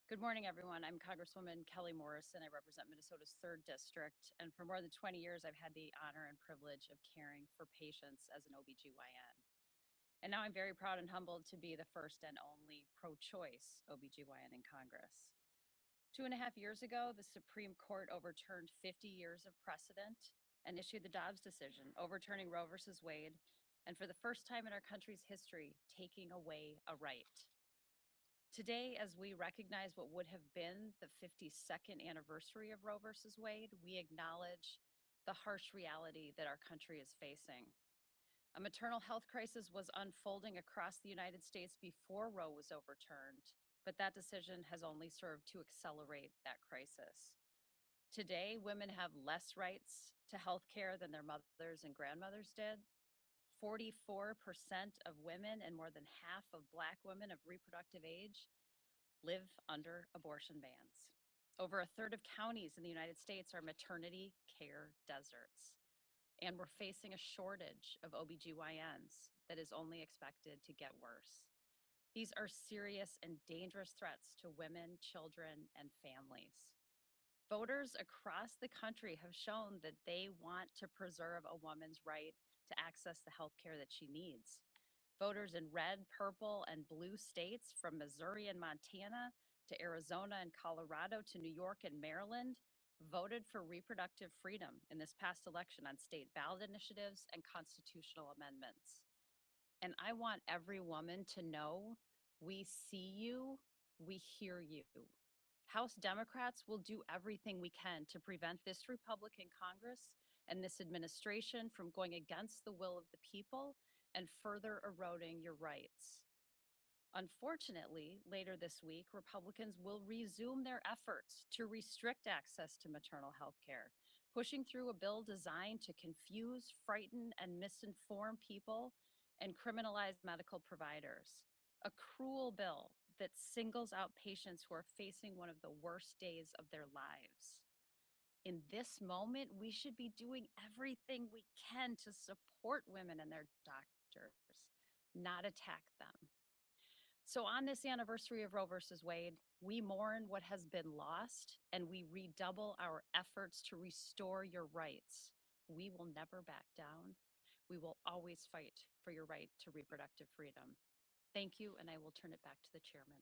Good morning, everyone. I'm Congresswoman Kelly Morrison. I represent Minnesota's 3rd District, and for more than 20 years, I've had the honor and privilege of caring for patients as an OB-GYN. And now I'm very proud and humbled to be the first and only pro-choice OB-GYN in Congress. 2.5 years ago, the Supreme Court overturned 50 years of precedent and issued the Dobbs decision, overturning Roe versus Wade, and for the first time in our country's history, taking away a right. Today, as we recognize what would have been the 52nd anniversary of Roe versus Wade, we acknowledge the harsh reality that our country is facing. A maternal health crisis was unfolding across the United States before Roe was overturned, but that decision has only served to accelerate that crisis. Today, women have less rights to health care than their mothers and grandmothers did. 44% of women and more than half of Black women of reproductive age live under abortion bans. Over a third of counties in the United States are maternity care deserts. And we're facing a shortage of OB-GYNs that is only expected to get worse. These are serious and dangerous threats to women, children, and families. Voters across the country have shown that they want to preserve a woman's right to access the health care that she needs. Voters in red, purple, and blue states from Missouri and Montana to Arizona and Colorado to New York and Maryland voted for reproductive freedom in this past election on state ballot initiatives and constitutional amendments. And I want every woman to know we see you, we hear you. House Democrats will do everything we can to prevent this Republican Congress and this administration from going against the will of the people and further eroding your rights. Unfortunately, later this week, Republicans will resume their efforts to restrict access to maternal health care, pushing through a bill designed to confuse, frighten, and misinform people and criminalize medical providers. A cruel bill that singles out patients who are facing one of the worst days of their lives. In this moment, we should be doing everything we can to support women and their doctors, not attack them. So on this anniversary of Roe versus Wade, we mourn what has been lost and we redouble our efforts to restore your rights. We will never back down. We will always fight for your right to reproductive freedom. Thank you, and I will turn it back to the chairman.